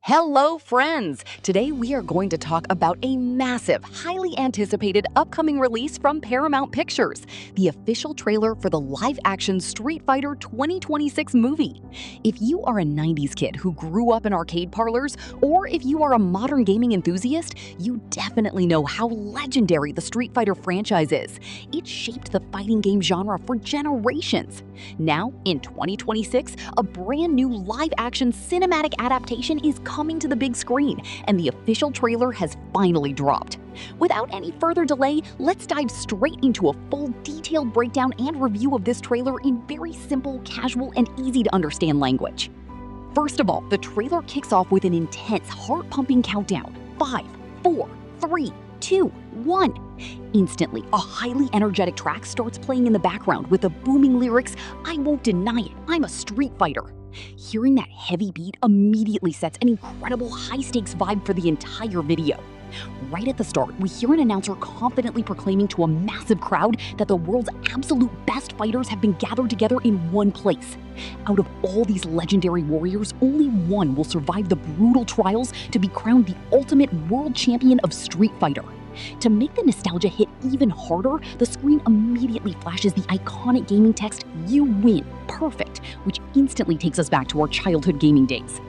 Hello, friends! Today we are going to talk about a massive, highly anticipated upcoming release from Paramount Pictures, the official trailer for the live-action Street Fighter 2026 movie. If you are a 90s kid who grew up in arcade parlors, or if you are a modern gaming enthusiast, you definitely know how legendary the Street Fighter franchise is. It shaped the fighting game genre for generations. Now, in 2026, a brand new live-action cinematic adaptation is coming to the big screen, and the official trailer has finally dropped. Without any further delay, let's dive straight into a full detailed breakdown and review of this trailer in very simple, casual, and easy-to-understand language. First of all, the trailer kicks off with an intense, heart-pumping countdown. 5, 4, 3, 2, 1. Instantly, a highly energetic track starts playing in the background with the booming lyrics, "I won't deny it, I'm a street fighter." Hearing that heavy beat immediately sets an incredible high-stakes vibe for the entire video. Right at the start, we hear an announcer confidently proclaiming to a massive crowd that the world's absolute best fighters have been gathered together in one place. Out of all these legendary warriors, only one will survive the brutal trials to be crowned the ultimate world champion of Street Fighter. To make the nostalgia hit even harder, the screen immediately flashes the iconic gaming text, "You win, perfect," which instantly takes us back to our childhood gaming days.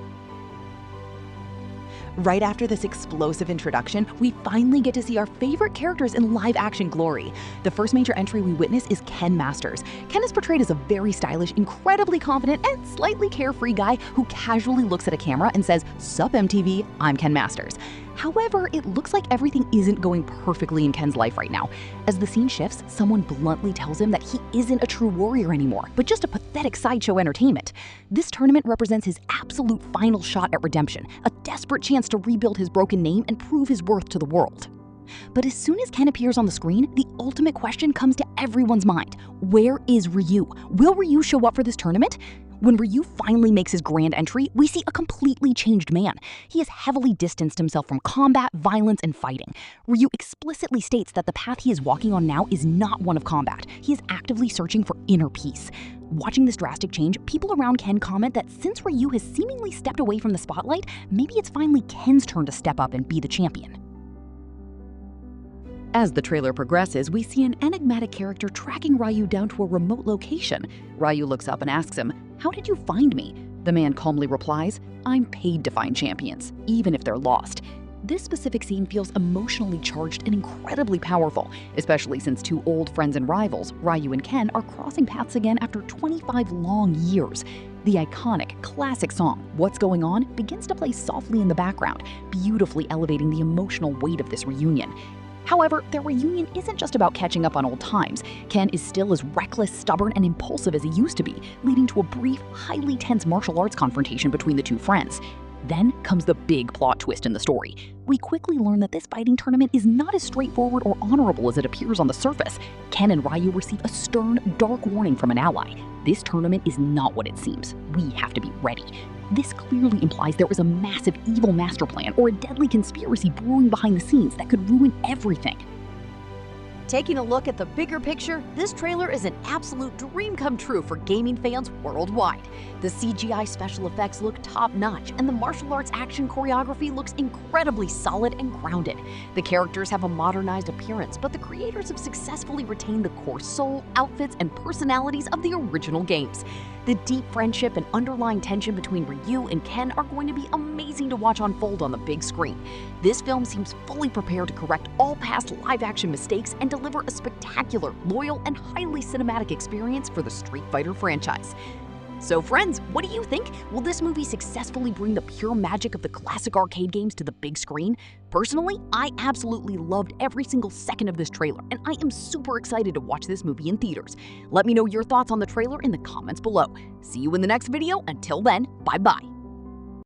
Right after this explosive introduction, we finally get to see our favorite characters in live-action glory. The first major entry we witness is Ken Masters. Ken is portrayed as a very stylish, incredibly confident, and slightly carefree guy who casually looks at a camera and says, "Sup MTV, I'm Ken Masters." However, it looks like everything isn't going perfectly in Ken's life right now. As the scene shifts, someone bluntly tells him that he isn't a true warrior anymore, but just a pathetic sideshow entertainment. This tournament represents his absolute final shot at redemption, a desperate chance to rebuild his broken name and prove his worth to the world. But as soon as Ken appears on the screen, the ultimate question comes to everyone's mind. Where is Ryu? Will Ryu show up for this tournament? When Ryu finally makes his grand entry, we see a completely changed man. He has heavily distanced himself from combat, violence, and fighting. Ryu explicitly states that the path he is walking on now is not one of combat. He is actively searching for inner peace. Watching this drastic change, people around Ken comment that since Ryu has seemingly stepped away from the spotlight, maybe it's finally Ken's turn to step up and be the champion. As the trailer progresses, we see an enigmatic character tracking Ryu down to a remote location. Ryu looks up and asks him, "How did you find me?" The man calmly replies, "I'm paid to find champions, even if they're lost." This specific scene feels emotionally charged and incredibly powerful, especially since two old friends and rivals, Ryu and Ken, are crossing paths again after 25 long years. The iconic, classic song, "What's Going On?" begins to play softly in the background, beautifully elevating the emotional weight of this reunion. However, their reunion isn't just about catching up on old times. Ken is still as reckless, stubborn, and impulsive as he used to be, leading to a brief, highly tense martial arts confrontation between the two friends. Then comes the big plot twist in the story. We quickly learn that this fighting tournament is not as straightforward or honorable as it appears on the surface. Ken and Ryu receive a stern, dark warning from an ally. This tournament is not what it seems. We have to be ready. This clearly implies there is a massive evil master plan or a deadly conspiracy brewing behind the scenes that could ruin everything. Taking a look at the bigger picture, this trailer is an absolute dream come true for gaming fans worldwide. The CGI special effects look top-notch, and the martial arts action choreography looks incredibly solid and grounded. The characters have a modernized appearance, but the creators have successfully retained the core soul, outfits, and personalities of the original games. The deep friendship and underlying tension between Ryu and Ken are going to be amazing to watch unfold on the big screen. This film seems fully prepared to correct all past live-action mistakes and deliver a spectacular, loyal, and highly cinematic experience for the Street Fighter franchise. So friends, what do you think? Will this movie successfully bring the pure magic of the classic arcade games to the big screen? Personally, I absolutely loved every single second of this trailer, and I am super excited to watch this movie in theaters. Let me know your thoughts on the trailer in the comments below. See you in the next video. Until then, bye-bye.